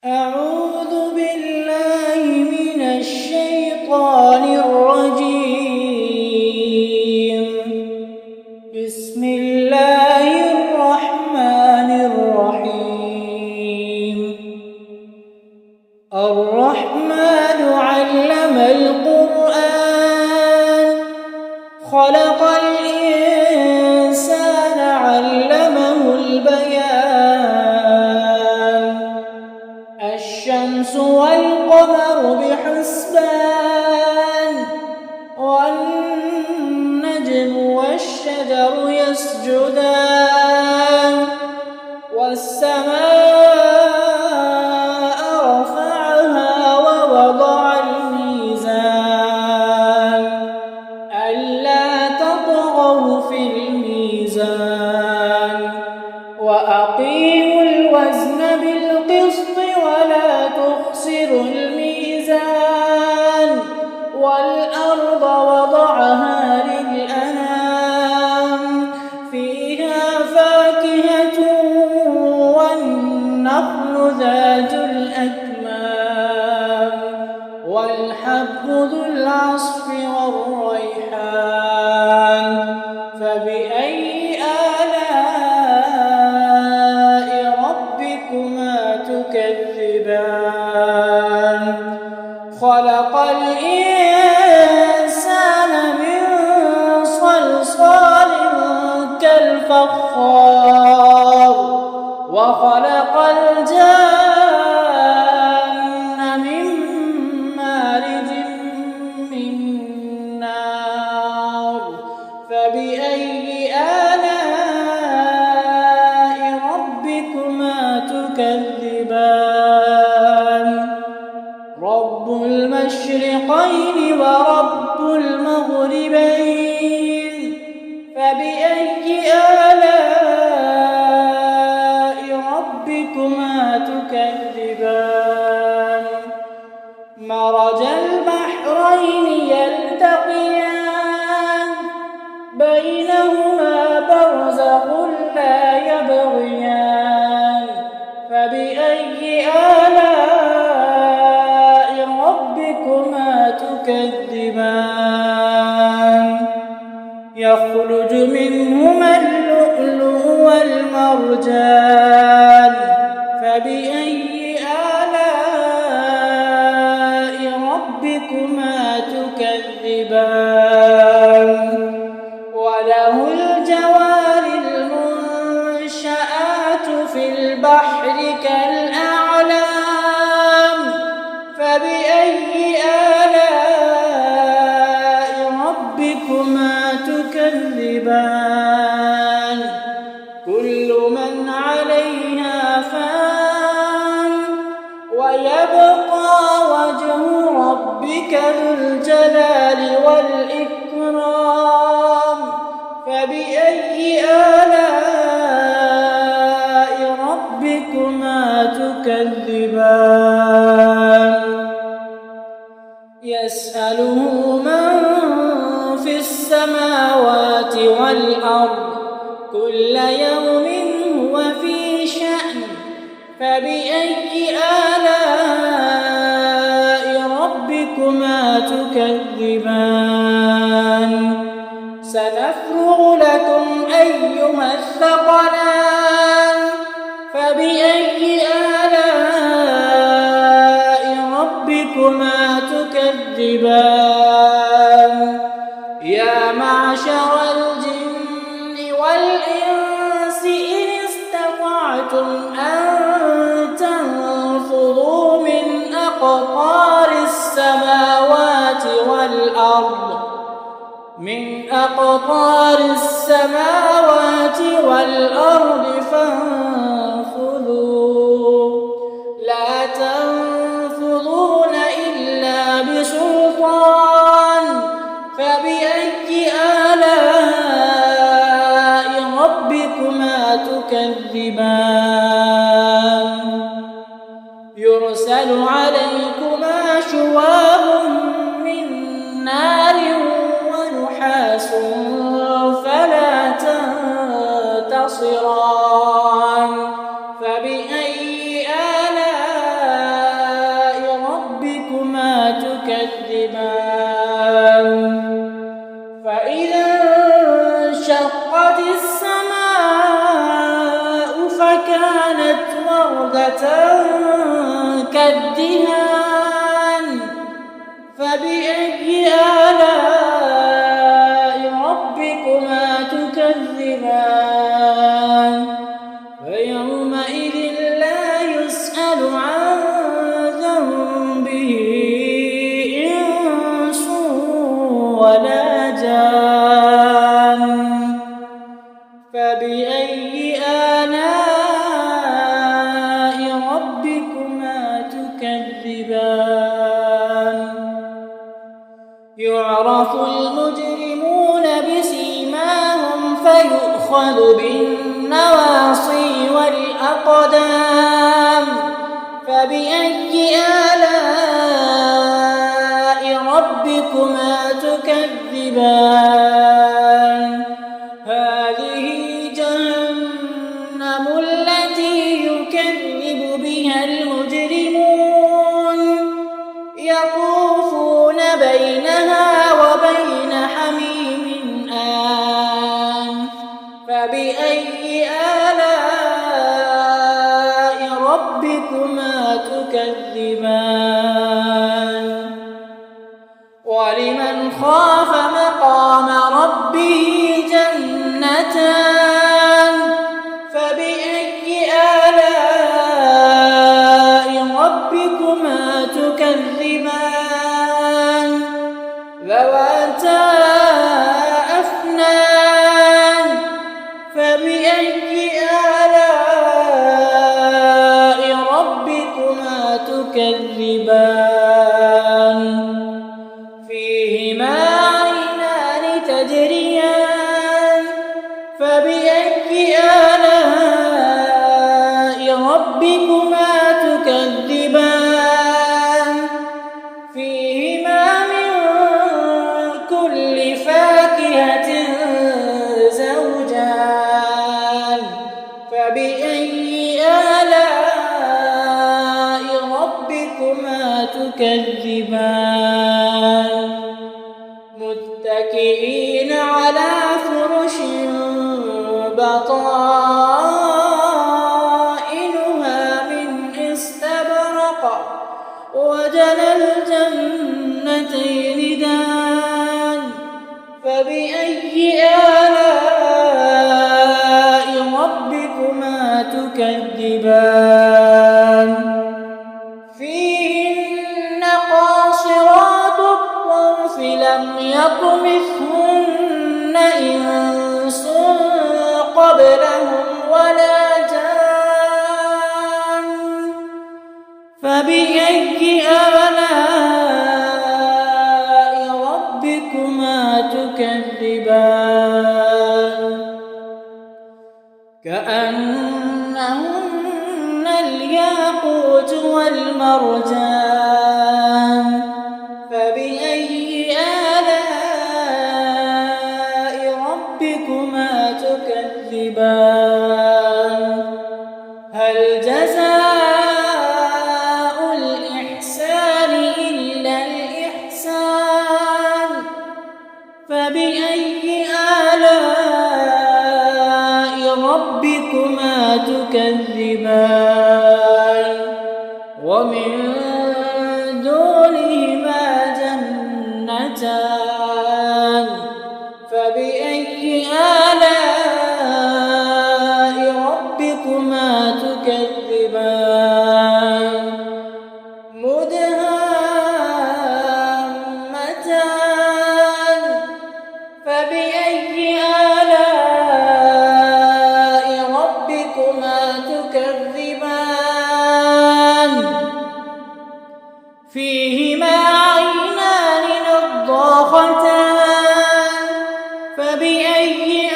أعوذ بالله من الشيطان الرجيم. بسم الله الرحمن الرحيم. الرحمن علم القرآن خلق الإنسان علمه البيان. الشمس والقمر بحسبان والنجم والشجر يسجدان والسماء رفعها ووضع الميزان ألا تطغوا في الميزان وأقيموا الوزن بالقسط ولا تخسروا الميزان والأرض وضعها للأنام فيها فاكهة والنخل ذات الأكمام والحب ذو العصف والريحان فبأي آلاء ربكما تكذبان خلق الإنسان من صلصال كالفخار وخلق الجن من مارج من نار فبأي آلاء ربكما تكذبان رب المشرقين ورب المغربين فبأي آلاء ربكما تكذبان مرج البحرين يلتقيان بينهما برزخ لا يبغيان فبأي آلاء ربكما تكذبان يخرج منهما اللؤلؤ والمرجان فبأي آلاء ربكما تكذبان وله الجوار المنشآت في البحر كالأعلام فبأي آلاء ربكما تكذبان كل من عليها فان ويبقى وجه ربك ذو الجلال والإكرام فبأي آلاء ربكما تكذبان يسأله من في السماوات والأرض كل يوم هو في شأن فبأي آلاء ربكما تكذبان سنفرغ لكم أيها الثقلان فبأي آلاء ربكما تكذبان يا معشر الجن والإنس إن استطعتم أن تنفذوا من أقطار السماوات والأرض فانفذوا لا تنفذون إلا بسلطان فبأي آلاء ربكما تكذبان يرسل عليكما شواظ من نار ونحاس فلا تنتصران فبأي آلاء الدهان فبأي آلاء ربكما تكذبان فيومئذ لا يسأل عن ذنبه إنس ولا جان فبأي آلاء ربكما تكذبان يعرف المجرمون بسيماهم فيؤخذ بالنواصي والأقدام فبأي آلاء ربكما تكذبان هذه جهنم التي يكذب بها المجرمون يطوفون بينها وبين حميم آن فبأي آلاء ربكما تكذبان ولمن خاف مقام ربه جنتان فبأي آلاء ربكما تكذبان ذواتا أفنان فبأي آلاء ربكما تكذبان فيهما عينان تجريان فبأي آلاء ربكما تكذبان فيهما من كل فاكهة زوجان فبأي آلاء ربكما تكذبان متكئين على فرش بطائنها من استبرق وجنى الجنتين دان فبأي آلاء ربكما تكذبان فيهن قاصرات الطرف لم يطمثهن إنس قبلهم ولا جان فبأي آلاء ربكما تكذبان كأنهن الياقوت والمرجان فبأي آلاء ربكما تكذبان هل جزاء الإحسان إلا الإحسان فبأي آلاء ربكما تكذبان ومن دونهما جنتان فبأي آلاء ربكما تكذبان مدهامتان فبأي آلاء ربكما تكذبان فيهما عينان نضاختان فبأي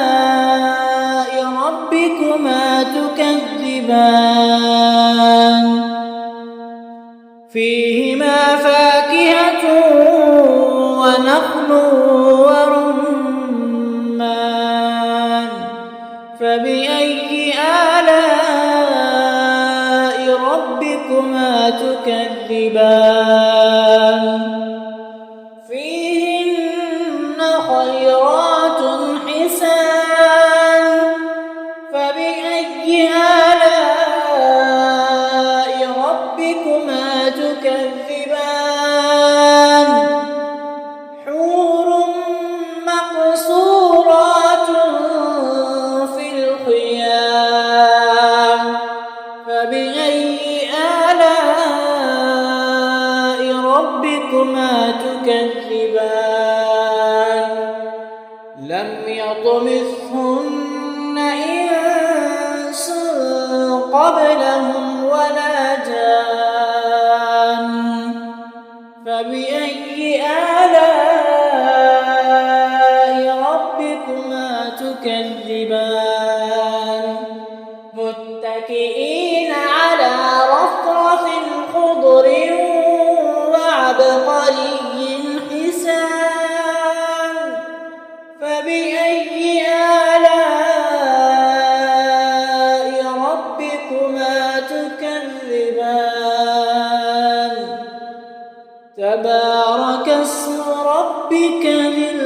آلاء ربكما تكذبان فيهما فاكهة ونخل ورمان فبأي آلاء ربكما تكذبان فيهن خيرات حسان فبأي آلاء فبأي آلاء ربكما تكذبان لم يطمثهن إنس قبلهم ولا جان فبأي آلاء ربكما تكذبان متكئين على رفرف خضر وعبقري حسان فبأي آلاء ربكما تكذبان تبارك اسم ربك ذي